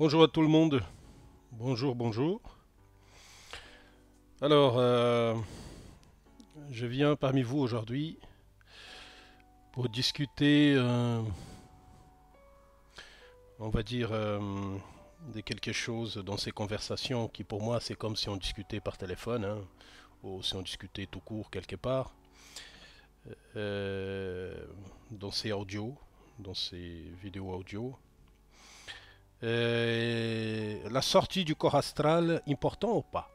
Bonjour à tout le monde. Bonjour, bonjour. Alors, je viens parmi vous aujourd'hui pour discuter, on va dire, de quelque chose dans ces conversations qui pour moi c'est comme si on discutait par téléphone, hein, ou si on discutait tout court quelque part, euh, dans ces audios, dans ces vidéos audio. La sortie du corps astral, important ou pas?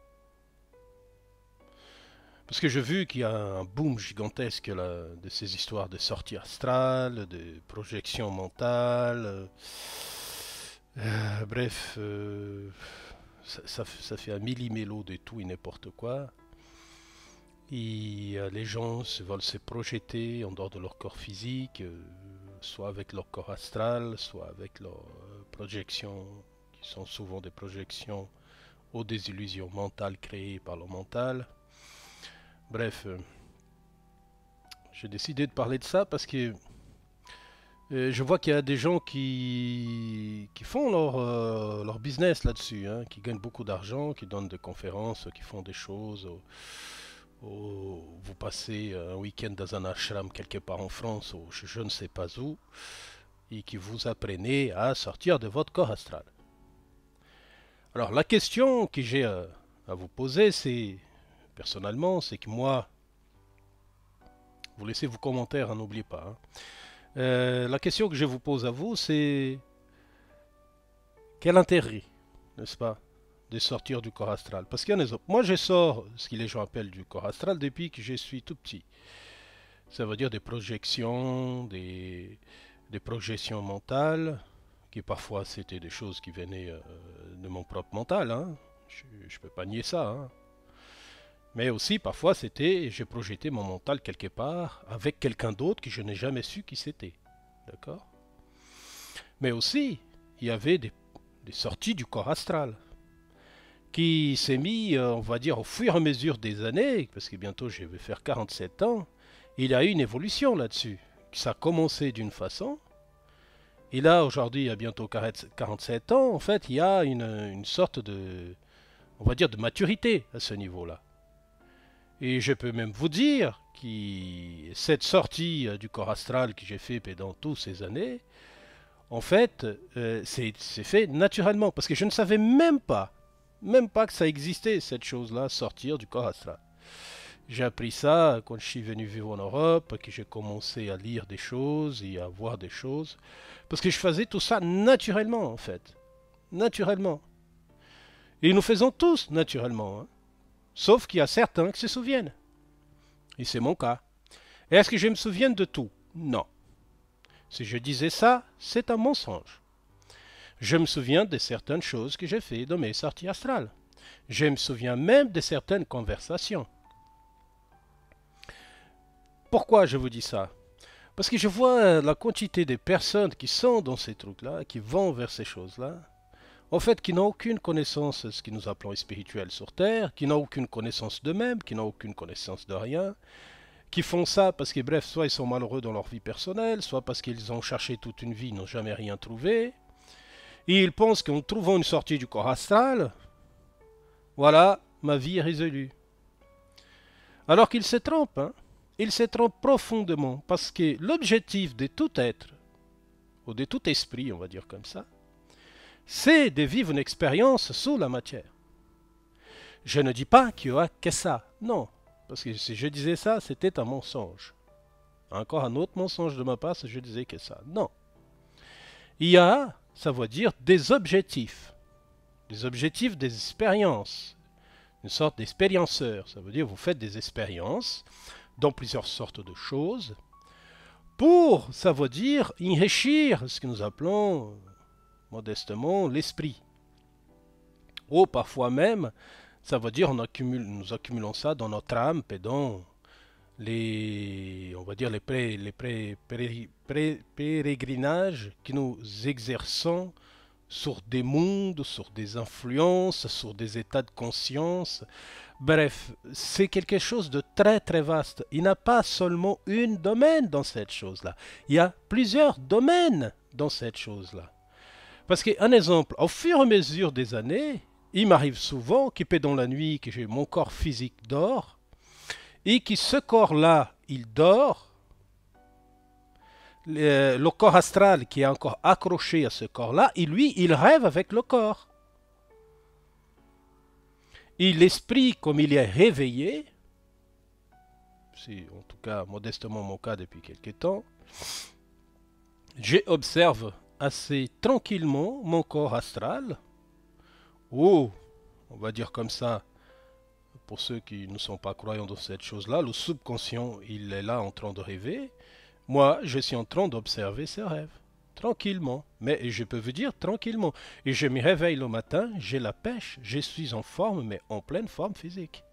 Parce que j'ai vu qu'il y a un boom gigantesque là, de ces histoires de sortie astrale, de projection mentale. Bref, ça fait un millimélo de tout et n'importe quoi. Et les gens veulent se projeter en dehors de leur corps physique, soit avec leur corps astral, soit avec leurs projections, qui sont souvent des projections ou des illusions mentales créées par le mental. Bref, j'ai décidé de parler de ça parce que je vois qu'il y a des gens qui font leur business là-dessus, hein, qui gagnent beaucoup d'argent, qui donnent des conférences, qui font des choses. Vous passez un week-end dans un ashram quelque part en France ou je ne sais pas où, et qui vous apprenez à sortir de votre corps astral. Alors la question que j'ai à vous poser, c'est, personnellement, c'est que moi, vous laissez vos commentaires, hein, n'oubliez pas, hein. La question que je vous pose à vous, c'est quel intérêt, n'est-ce pas, de sortir du corps astral? Parce qu'il y en a des autres. Moi, je sors ce que les gens appellent du corps astral depuis que je suis tout petit. Ça veut dire des projections, des projections mentales, qui parfois c'était des choses qui venaient de mon propre mental, hein. Je ne peux pas nier ça, hein. Mais aussi, parfois, c'était, j'ai projeté mon mental quelque part avec quelqu'un d'autre que je n'ai jamais su qui c'était. D'accord? Mais aussi, il y avait des sorties du corps astral qui s'est mis, on va dire, au fur et à mesure des années, parce que bientôt je vais faire 47 ans, il y a eu une évolution là-dessus. Ça a commencé d'une façon, et là, aujourd'hui, il y a bientôt 47 ans, en fait, il y a une sorte de, on va dire, de maturité à ce niveau-là. Et je peux même vous dire que cette sortie du corps astral que j'ai fait pendant toutes ces années, en fait, c'est fait naturellement, parce que je ne savais même pas que ça existait, cette chose-là, sortir du corps astral. J'ai appris ça quand je suis venu vivre en Europe, que j'ai commencé à lire des choses et à voir des choses, parce que je faisais tout ça naturellement, en fait. Naturellement. Et nous faisons tous naturellement, hein. Sauf qu'il y a certains qui se souviennent. Et c'est mon cas. Et est-ce que je me souviens de tout? Non. Si je disais ça, c'est un mensonge. Je me souviens de certaines choses que j'ai fait dans mes sorties astrales. Je me souviens même de certaines conversations. Pourquoi je vous dis ça? Parce que je vois la quantité de personnes qui sont dans ces trucs-là, qui vont vers ces choses-là, en fait, qui n'ont aucune connaissance de ce que nous appelons spirituel sur Terre, qui n'ont aucune connaissance d'eux-mêmes, qui n'ont aucune connaissance de rien, qui font ça parce que, bref, soit ils sont malheureux dans leur vie personnelle, soit parce qu'ils ont cherché toute une vie, ils n'ont jamais rien trouvé, et ils pensent qu'en trouvant une sortie du corps astral, voilà, ma vie est résolue. Alors qu'ils se trompent, hein. Ils se trompent profondément parce que l'objectif de tout être, ou de tout esprit, on va dire comme ça, c'est de vivre une expérience sous la matière. Je ne dis pas qu'il n'y aura que ça, non. Parce que si je disais ça, c'était un mensonge. Encore un autre mensonge de ma part si je disais que ça. Non. Il y a, ça veut dire, des objectifs. Des objectifs des expériences. Une sorte d'expérienceur. Ça veut dire que vous faites des expériences dans plusieurs sortes de choses pour, ça veut dire, enrichir ce que nous appelons modestement l'esprit. Ou parfois même, ça veut dire nous accumulons ça dans notre âme et dans on va dire pèlerinages que nous exerçons sur des mondes, sur des influences, sur des états de conscience. Bref, c'est quelque chose de très très vaste. Il n'y a pas seulement un domaine dans cette chose-là. Il y a plusieurs domaines dans cette chose-là. Parce qu'un exemple, au fur et à mesure des années, il m'arrive souvent qu'il peut dans la nuit que mon corps physique dort et que ce corps-là, il dort. Le corps astral qui est encore accroché à ce corps-là, et lui, il rêve avec le corps. Et l'esprit, comme il est réveillé, c'est en tout cas modestement mon cas depuis quelque temps, j'observe assez tranquillement mon corps astral, ou, on va dire comme ça, pour ceux qui ne sont pas croyants dans cette chose-là, le subconscient, il est là en train de rêver. Moi, je suis en train d'observer ces rêves, tranquillement. Mais je peux vous dire tranquillement. Et je me réveille le matin, j'ai la pêche, je suis en forme, mais en pleine forme physique.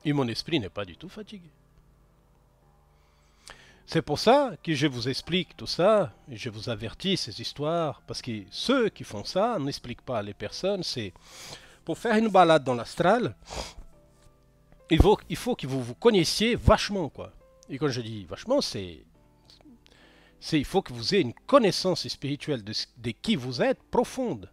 Et mon esprit n'est pas du tout fatigué. C'est pour ça que je vous explique tout ça, et je vous avertis ces histoires, parce que ceux qui font ça n'expliquent pas à les personnes, c'est pour faire une balade dans l'astral, il faut que vous vous connaissiez vachement, quoi. Et quand je dis vachement, il faut que vous ayez une connaissance spirituelle de qui vous êtes profonde.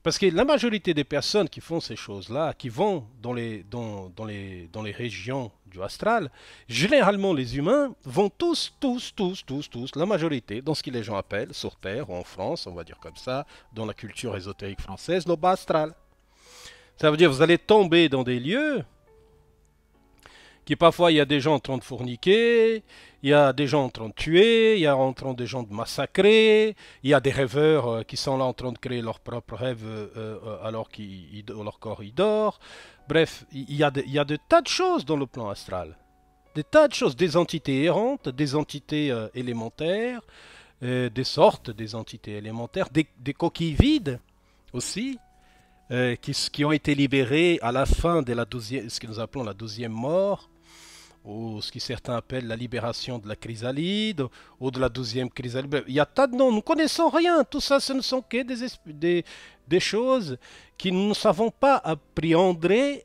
Parce que la majorité des personnes qui font ces choses-là, qui vont dans les régions du astral, généralement les humains vont tous, la majorité, dans ce que les gens appellent, sur Terre ou en France, on va dire comme ça, dans la culture ésotérique française, le bas astral. Ça veut dire que vous allez tomber dans des lieux qui parfois il y a des gens en train de forniquer, il y a des gens en train de tuer, il y a en train des gens de massacrer, il y a des rêveurs qui sont là en train de créer leurs propres rêves alors que leur corps il dort. Bref, il y a de tas de choses dans le plan astral. Des tas de choses, des entités errantes, des entités élémentaires, des entités élémentaires, des coquilles vides aussi. Qui ont été libérées à la fin de la 12e, ce que nous appelons la 12e mort, ou ce que certains appellent la libération de la chrysalide, ou de la 12e chrysalide. Il y a tas de noms, nous ne connaissons rien. Tout ça, ce ne sont que des choses que nous ne savons pas appréhender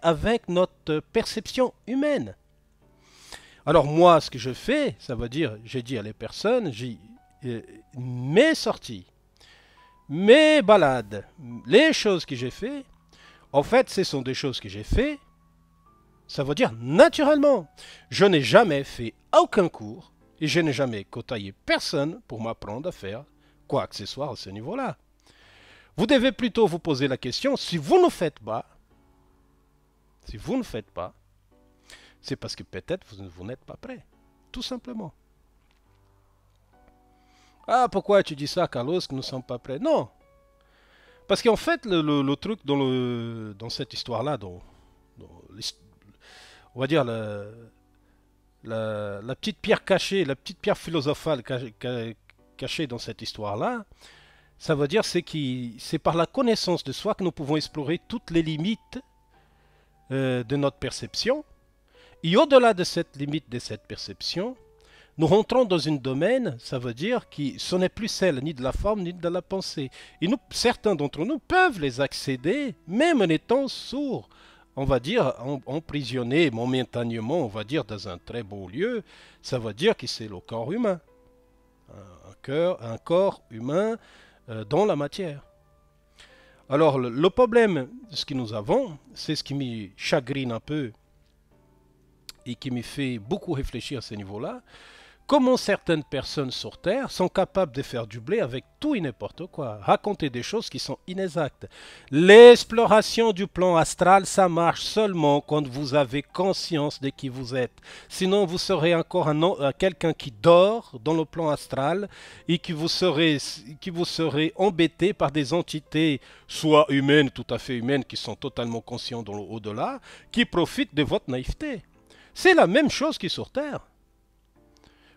avec notre perception humaine. Alors moi, ce que je fais, ça veut dire, j'ai dit à les personnes, mes sorties, mes balades, les choses que j'ai fait, en fait, ce sont des choses que j'ai fait, ça veut dire naturellement. Je n'ai jamais fait aucun cours et je n'ai jamais côtoyé personne pour m'apprendre à faire quoi que ce soit à ce niveau-là. Vous devez plutôt vous poser la question, si vous ne faites pas, c'est parce que peut-être vous n'êtes pas prêt, tout simplement. Ah, pourquoi tu dis ça, Carlos, que nous ne sommes pas prêts? Non. Parce qu'en fait, le truc dans cette histoire-là, on va dire la petite pierre cachée, la petite pierre philosophale cachée dans cette histoire-là, ça veut dire c'est par la connaissance de soi que nous pouvons explorer toutes les limites de notre perception. Et au-delà de cette limite de cette perception, nous rentrons dans un domaine, ça veut dire que ce n'est plus celle ni de la forme ni de la pensée. Et certains d'entre nous peuvent les accéder, même en étant sourds, on va dire emprisonnés momentanément, on va dire dans un très beau lieu. Ça veut dire que c'est le corps humain, un corps humain dans la matière. Alors le problème de ce que nous avons, c'est ce qui me chagrine un peu et qui me fait beaucoup réfléchir à ce niveau-là. Comment certaines personnes sur Terre sont capables de faire du blé avec tout et n'importe quoi, raconter des choses qui sont inexactes. L'exploration du plan astral, ça marche seulement quand vous avez conscience de qui vous êtes. Sinon, vous serez encore quelqu'un qui dort dans le plan astral et qui vous serez embêté par des entités, soit humaines, tout à fait humaines, qui sont totalement conscients dans l'au-delà, qui profitent de votre naïveté. C'est la même chose que sur Terre.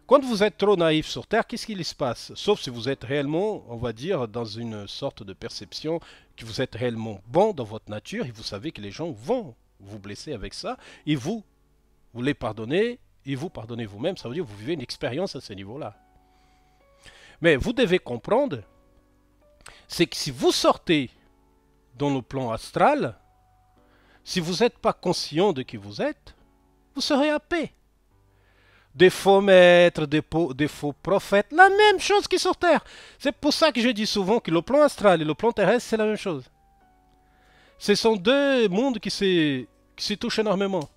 Quand vous êtes trop naïf sur Terre, qu'est-ce qu'il se passe? Sauf si vous êtes réellement, on va dire, dans une sorte de perception que vous êtes réellement bon dans votre nature et vous savez que les gens vont vous blesser avec ça et vous les pardonnez et vous pardonnez vous-même. Ça veut dire que vous vivez une expérience à ce niveau-là. Mais vous devez comprendre, c'est que si vous sortez dans le plan astral, si vous n'êtes pas conscient de qui vous êtes, vous serez happé. des faux maîtres, des faux prophètes, la même chose qui sur Terre. C'est pour ça que je dis souvent que le plan astral et le plan terrestre, c'est la même chose. Ce sont deux mondes qui se touchent énormément.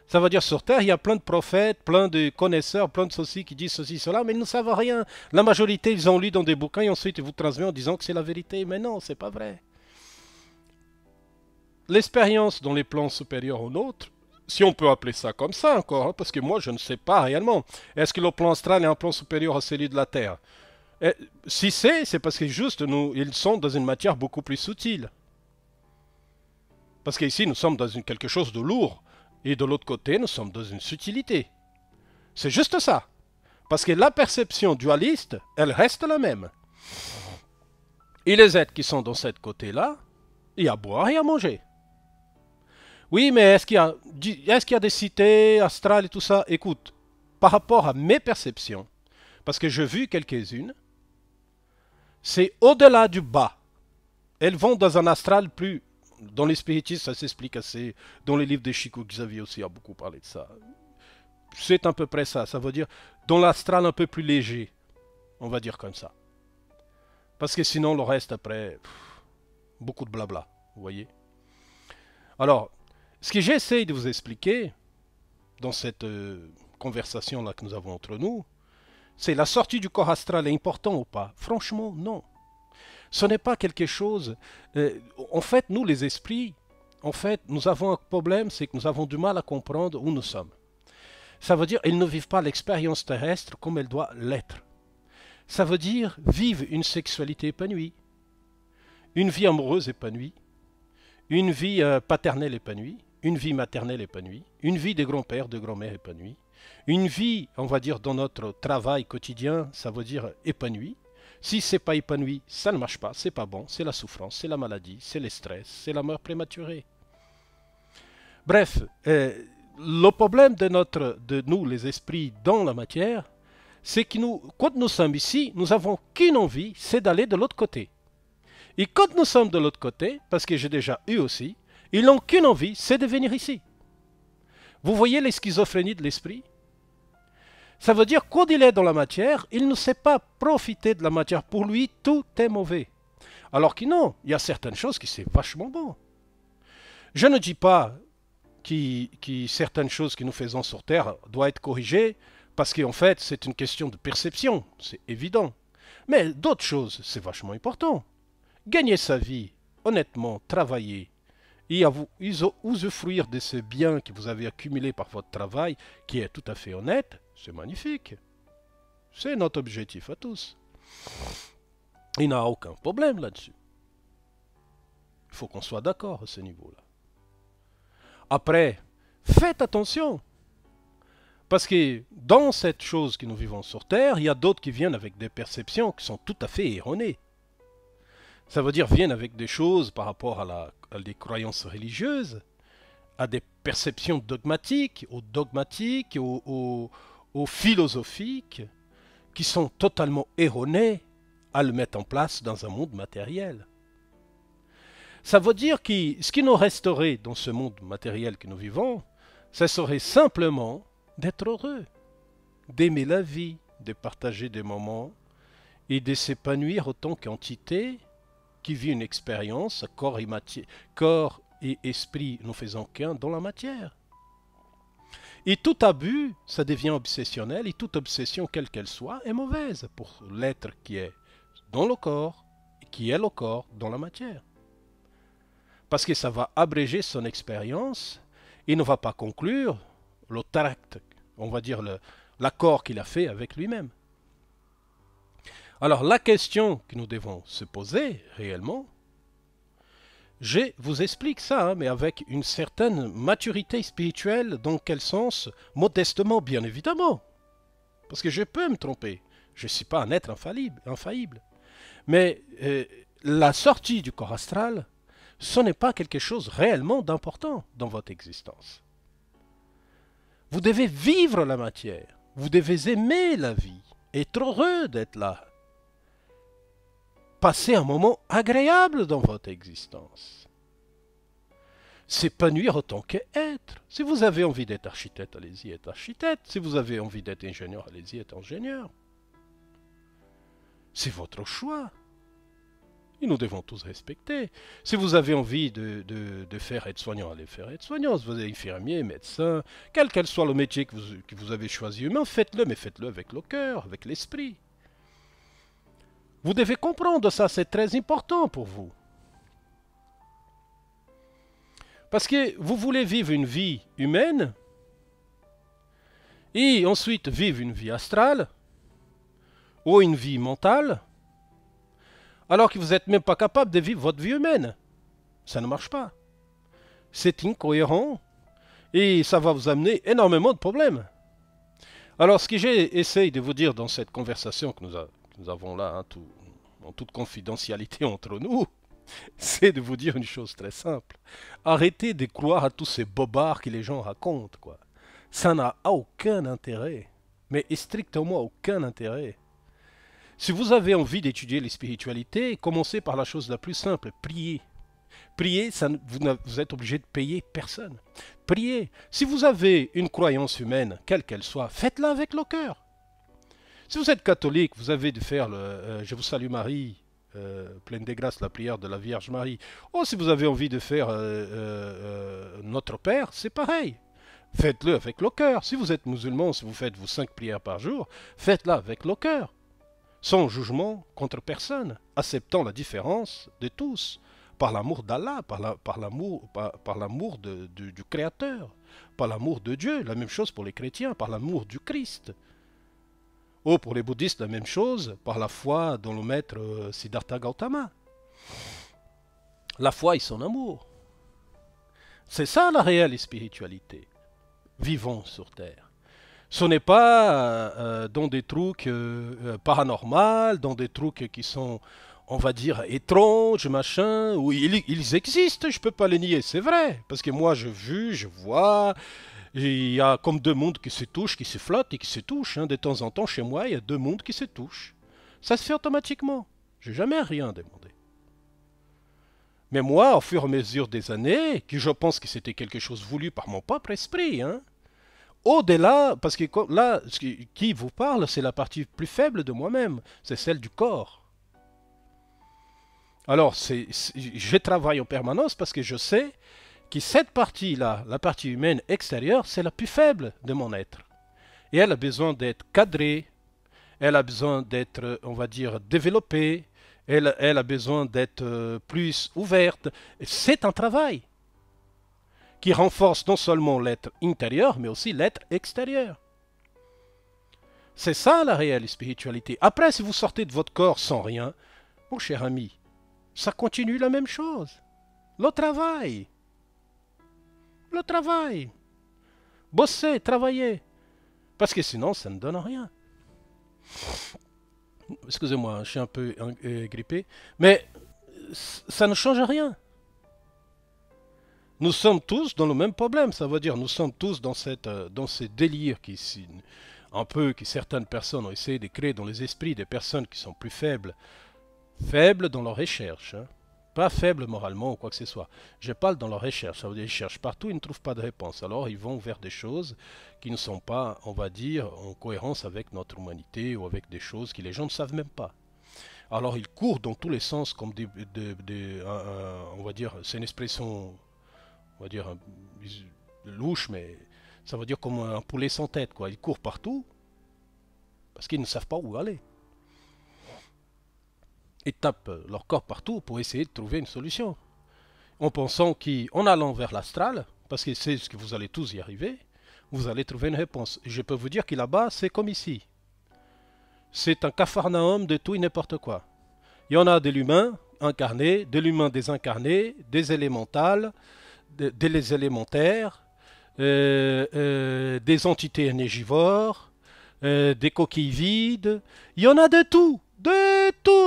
Ça veut dire sur Terre, il y a plein de prophètes, plein de connaisseurs, plein de ceci qui disent ceci, cela, mais ils ne savent rien. La majorité, ils ont lu dans des bouquins et ensuite ils vous transmettent en disant que c'est la vérité. Mais non, c'est pas vrai. L'expérience dans les plans supérieurs aux nôtres, si on peut appeler ça comme ça encore, hein, parce que moi je ne sais pas réellement. Est-ce que le plan astral est un plan supérieur à celui de la Terre? Si c'est parce que juste nous, ils sont dans une matière beaucoup plus subtile. Parce qu'ici, nous sommes dans quelque chose de lourd. Et de l'autre côté, nous sommes dans une subtilité. C'est juste ça. Parce que la perception dualiste, elle reste la même. Et les êtres qui sont dans ce côté-là, il y a à boire et à manger. Oui, mais est-ce qu'il y a des cités astrales et tout ça? Écoute, par rapport à mes perceptions, parce que j'ai vu quelques-unes, c'est au-delà du bas. Elles vont dans un astral plus... Dans les spiritistes, ça s'explique assez. Dans les livres de Chico Xavier aussi, a beaucoup parlé de ça. C'est à peu près ça. Ça veut dire dans l'astral un peu plus léger. On va dire comme ça. Parce que sinon, le reste, après, beaucoup de blabla. Vous voyez? Alors, ce que j'essaie de vous expliquer dans cette conversation-là que nous avons entre nous, c'est la sortie du corps astral est important ou pas? Franchement, non. Ce n'est pas quelque chose... en fait, nous, les esprits, en fait, nous avons un problème, c'est que nous avons du mal à comprendre où nous sommes. Ça veut dire qu'ils ne vivent pas l'expérience terrestre comme elle doit l'être. Ça veut dire vivre une sexualité épanouie, une vie amoureuse épanouie, une vie paternelle épanouie, une vie maternelle épanouie, une vie de grand-père, de grand-mère épanouie, une vie, on va dire, dans notre travail quotidien, ça veut dire épanouie. Si c'est pas épanoui, ça ne marche pas, c'est pas bon, c'est la souffrance, c'est la maladie, c'est le stress, c'est la mort prématurée. Bref, le problème de nous, les esprits, dans la matière, c'est que quand nous sommes ici, nous n'avons qu'une envie, c'est d'aller de l'autre côté. Et quand nous sommes de l'autre côté, parce que j'ai déjà eu aussi, ils n'ont qu'une envie, c'est de venir ici. Vous voyez les schizophrénies de l'esprit? Ça veut dire quand il est dans la matière, il ne sait pas profiter de la matière. Pour lui, tout est mauvais. Alors que non, il y a certaines choses qui c'est vachement bon. Je ne dis pas que certaines choses que nous faisons sur Terre doivent être corrigées, parce qu'en fait, c'est une question de perception, c'est évident. Mais d'autres choses, c'est vachement important. Gagner sa vie, honnêtement, travailler, et à vous usufruire de ce bien que vous avez accumulé par votre travail, qui est tout à fait honnête, c'est magnifique. C'est notre objectif à tous. Il n'y a aucun problème là-dessus. Il faut qu'on soit d'accord à ce niveau-là. Après, faites attention. Parce que dans cette chose que nous vivons sur Terre, il y a d'autres qui viennent avec des perceptions qui sont tout à fait erronées. Ça veut dire viennent avec des choses par rapport à des croyances religieuses, à des perceptions dogmatiques, aux philosophiques, qui sont totalement erronées à le mettre en place dans un monde matériel. Ça veut dire que ce qui nous resterait dans ce monde matériel que nous vivons, ça serait simplement d'être heureux, d'aimer la vie, de partager des moments et de s'épanouir autant qu'entité qui vit une expérience corps et esprit nous faisant qu'un dans la matière. Et tout abus, ça devient obsessionnel, et toute obsession, quelle qu'elle soit, est mauvaise pour l'être qui est dans le corps, et qui est le corps dans la matière. Parce que ça va abréger son expérience, et ne va pas conclure le tract, on va dire l'accord qu'il a fait avec lui-même. Alors la question que nous devons se poser réellement, je vous explique ça, mais avec une certaine maturité spirituelle. Dans quel sens? Modestement, bien évidemment. Parce que je peux me tromper. Je ne suis pas un être infaillible. Mais la sortie du corps astral, ce n'est pas quelque chose réellement d'important dans votre existence. Vous devez vivre la matière. Vous devez aimer la vie. Être heureux d'être là. Passer un moment agréable dans votre existence. s'épanouir autant qu'être. Si vous avez envie d'être architecte, allez-y, être architecte. Si vous avez envie d'être ingénieur, allez-y, être ingénieur. C'est votre choix. Et nous devons tous respecter. Si vous avez envie de faire aide-soignant, allez faire aide-soignant. Si vous êtes infirmier, médecin, quel soit le métier que vous avez choisi humain, faites-le, mais faites-le avec le cœur, avec l'esprit. Vous devez comprendre ça, c'est très important pour vous. Parce que vous voulez vivre une vie humaine et ensuite vivre une vie astrale ou une vie mentale, alors que vous n'êtes même pas capable de vivre votre vie humaine. Ça ne marche pas. C'est incohérent et ça va vous amener énormément de problèmes. Alors, ce que j'ai essayé de vous dire dans cette conversation que nous avons là, hein, en toute confidentialité entre nous, c'est de vous dire une chose très simple. Arrêtez de croire à tous ces bobards que les gens racontent, quoi. Ça n'a aucun intérêt, mais strictement aucun intérêt. Si vous avez envie d'étudier les spiritualités, commencez par la chose la plus simple, priez. Priez, vous êtes obligé de payer personne. Priez. Si vous avez une croyance humaine, quelle qu'elle soit, faites-la avec le cœur. Si vous êtes catholique, vous avez de faire le Je vous salue Marie, pleine de grâce, la prière de la Vierge Marie. Oh, si vous avez envie de faire Notre Père, c'est pareil. Faites-le avec le cœur. Si vous êtes musulman, si vous faites vos 5 prières par jour, faites-la avec le cœur. Sans jugement contre personne, acceptant la différence de tous, par l'amour d'Allah, par l'amour du Créateur, par l'amour de Dieu, la même chose pour les chrétiens, par l'amour du Christ. Ou pour les bouddhistes, la même chose, par la foi dans le maître Siddhartha Gautama. La foi et son amour. C'est ça la réelle spiritualité. Vivons sur terre. Ce n'est pas dans des trucs paranormaux, dans des trucs qui sont, on va dire, étranges, machin, où ils existent, je ne peux pas les nier, c'est vrai. Parce que moi, je vois, il y a comme deux mondes qui se touchent, qui se flottent et qui se touchent. Hein. De temps en temps, chez moi, il y a deux mondes qui se touchent. Ça se fait automatiquement. Je n'ai jamais rien demandé. Mais moi, au fur et à mesure des années, que je pense que c'était quelque chose voulu par mon propre esprit, hein, au-delà, parce que là, qui vous parle, c'est la partie plus faible de moi-même, c'est celle du corps. Alors, je travaille en permanence parce que je sais que cette partie-là, la partie humaine extérieure, c'est la plus faible de mon être. Et elle a besoin d'être cadrée, elle a besoin d'être, on va dire, développée, elle a besoin d'être plus ouverte. C'est un travail qui renforce non seulement l'être intérieur, mais aussi l'être extérieur. C'est ça la réelle spiritualité. Après, si vous sortez de votre corps sans rien, mon cher ami, ça continue la même chose. Le travail. Le travail. Bosser, travailler. Parce que sinon, ça ne donne rien. Excusez-moi, je suis un peu grippé. Mais ça ne change rien. Nous sommes tous dans le même problème, ça veut dire nous sommes tous dans ces délires qui certaines personnes ont essayé de créer dans les esprits des personnes qui sont plus faibles dans leur recherche, hein. Pas faibles moralement ou quoi que ce soit. Je parle dans leur recherche, ça veut dire qu'ils cherchent partout, ils ne trouvent pas de réponse. Alors ils vont vers des choses qui ne sont pas, on va dire, en cohérence avec notre humanité ou avec des choses que les gens ne savent même pas. Alors ils courent dans tous les sens comme on va dire, c'est une expression, on va dire, louche, mais ça veut dire comme un poulet sans tête, quoi. Ils courent partout parce qu'ils ne savent pas où aller. Ils tapent leur corps partout pour essayer de trouver une solution. En pensant qu'en allant vers l'astral, parce que c'est ce que vous allez tous y arriver, vous allez trouver une réponse. Et je peux vous dire que là-bas, c'est comme ici. C'est un capharnaüm de tout et n'importe quoi. Il y en a de l'humain incarné, de l'humain désincarné, des élémentales, des élémentaires, des entités énergivores, des coquilles vides. Il y en a de tout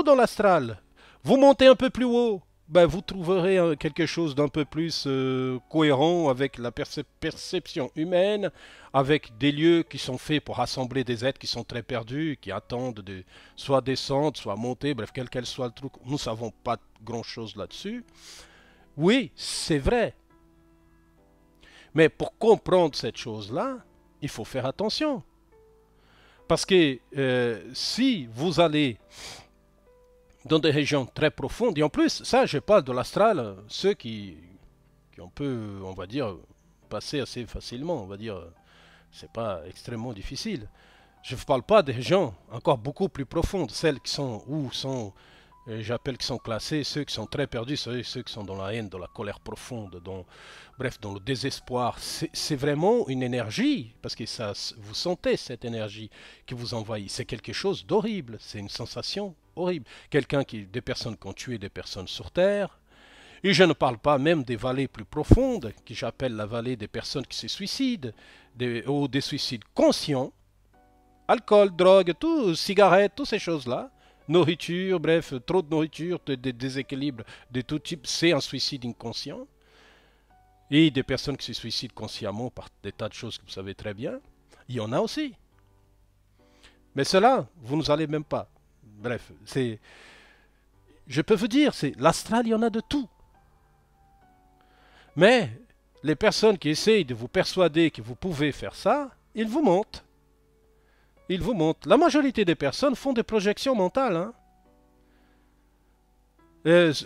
dans l'astral. Vous montez un peu plus haut, ben vous trouverez quelque chose d'un peu plus cohérent avec la perception humaine, avec des lieux qui sont faits pour rassembler des êtres qui sont très perdus, qui attendent de soit descendre, soit monter, bref, quel qu'elle soit le truc. Nous ne savons pas grand-chose là-dessus. Oui, c'est vrai. Mais pour comprendre cette chose-là, il faut faire attention. Parce que si vous allez dans des régions très profondes, et en plus, ça, je parle de l'astral, ceux qui on peut, on va dire, passer assez facilement, on va dire, c'est pas extrêmement difficile. Je ne parle pas des régions encore beaucoup plus profondes, celles qui sont, où sont, j'appelle qui sont classées, ceux qui sont très perdus, ceux qui sont dans la haine, dans la colère profonde, bref, dans le désespoir. C'est vraiment une énergie, parce que ça, vous sentez cette énergie qui vous envahit. C'est quelque chose d'horrible, c'est une sensation horrible. Des personnes qui ont tué des personnes sur Terre. Et je ne parle pas même des vallées plus profondes, que j'appelle la vallée des personnes qui se suicident, ou des suicides conscients. Alcool, drogue, tout, cigarettes, toutes ces choses-là. Nourriture, bref, trop de nourriture, des déséquilibres de tout type, c'est un suicide inconscient. Et des personnes qui se suicident consciemment par des tas de choses que vous savez très bien, il y en a aussi. Mais cela, vous ne allez même pas. Bref, je peux vous dire, l'astral, il y en a de tout. Mais les personnes qui essayent de vous persuader que vous pouvez faire ça, ils vous mentent. Ils vous montrent. La majorité des personnes font des projections mentales. Hein.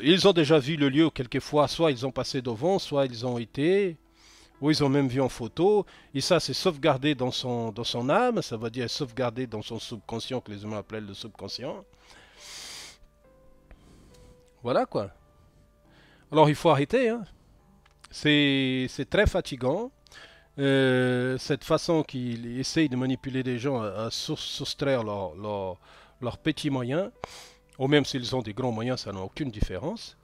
Ils ont déjà vu le lieu quelquefois, soit ils ont passé devant, soit ils ont été, ou ils ont même vu en photo. Et ça, c'est sauvegardé dans son âme, ça veut dire sauvegardé dans son subconscient, que les humains appellent le subconscient. Voilà quoi. Alors il faut arrêter. Hein. C'est très fatigant. Cette façon qu'ils essayent de manipuler des gens à soustraire leurs petits moyens, ou même s'ils ont des grands moyens, ça n'a aucune différence.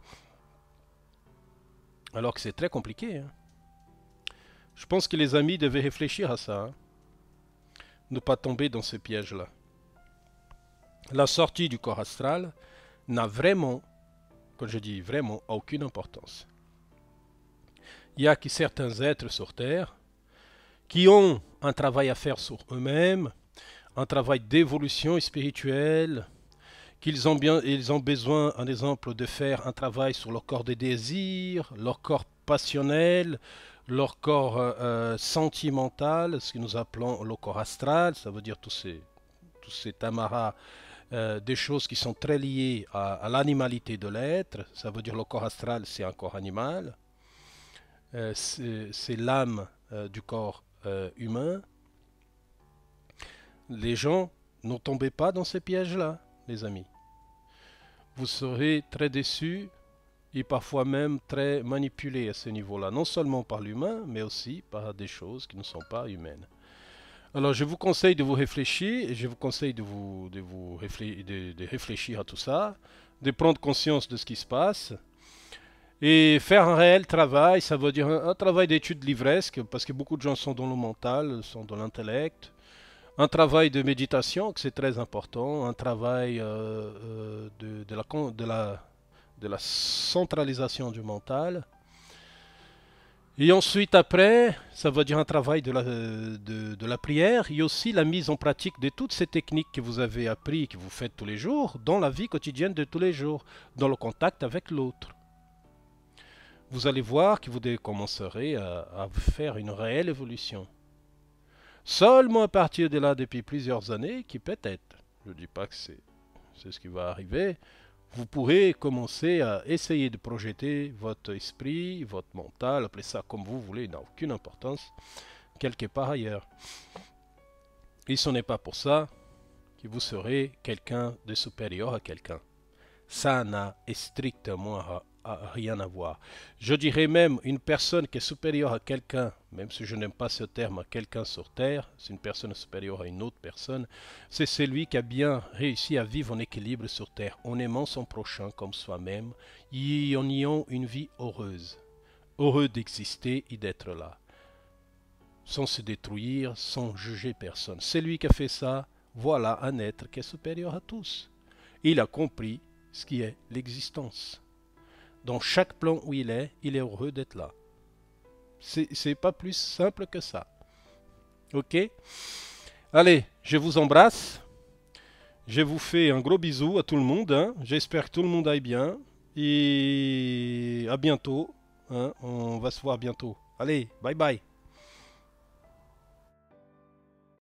Alors que c'est très compliqué. Hein. Je pense que les amis devaient réfléchir à ça. Hein. Ne pas tomber dans ces pièges-là. La sortie du corps astral n'a vraiment, quand je dis vraiment, aucune importance. Il y a que certains êtres sur Terre qui ont un travail à faire sur eux-mêmes, un travail d'évolution spirituelle, ils ont besoin, un exemple, de faire un travail sur leur corps de désir, leur corps passionnel, leur corps sentimental, ce que nous appelons le corps astral, ça veut dire tous ces tamarras, des choses qui sont très liées à l'animalité de l'être, ça veut dire le corps astral, c'est un corps animal, c'est l'âme du corps humain. Les gens, ne tombez pas dans ces pièges-là, les amis. Vous serez très déçus et parfois même très manipulés à ce niveau-là, non seulement par l'humain, mais aussi par des choses qui ne sont pas humaines. Alors je vous conseille de vous réfléchir, et je vous conseille de réfléchir à tout ça, de prendre conscience de ce qui se passe, et faire un réel travail, ça veut dire un travail d'étude livresque, parce que beaucoup de gens sont dans le mental, sont dans l'intellect. Un travail de méditation, que c'est très important, un travail de la centralisation du mental. Et ensuite, après, ça veut dire un travail de la prière et aussi la mise en pratique de toutes ces techniques que vous avez apprises, que vous faites tous les jours, dans la vie quotidienne de tous les jours, dans le contact avec l'autre. Vous allez voir que vous commencerez à faire une réelle évolution. Seulement à partir de là, depuis plusieurs années, qui peut-être, je ne dis pas que c'est ce qui va arriver, vous pourrez commencer à essayer de projeter votre esprit, votre mental, appelez ça comme vous voulez, il n'a aucune importance, quelque part ailleurs. Et ce n'est pas pour ça que vous serez quelqu'un de supérieur à quelqu'un. Ça n'a strictement rien à voir. Je dirais même une personne qui est supérieure à quelqu'un, même si je n'aime pas ce terme, à quelqu'un sur Terre, c'est une personne supérieure à une autre personne, c'est celui qui a bien réussi à vivre en équilibre sur Terre, en aimant son prochain comme soi-même, et en ayant une vie heureuse, heureux d'exister et d'être là, sans se détruire, sans juger personne. Celui qui a fait ça, voilà un être qui est supérieur à tous. Il a compris ce qui est l'existence. Dans chaque plan où il est heureux d'être là. C'est pas plus simple que ça. Ok? Allez, je vous embrasse. Je vous fais un gros bisou à tout le monde. Hein. J'espère que tout le monde aille bien. Et à bientôt. Hein. On va se voir bientôt. Allez, bye bye.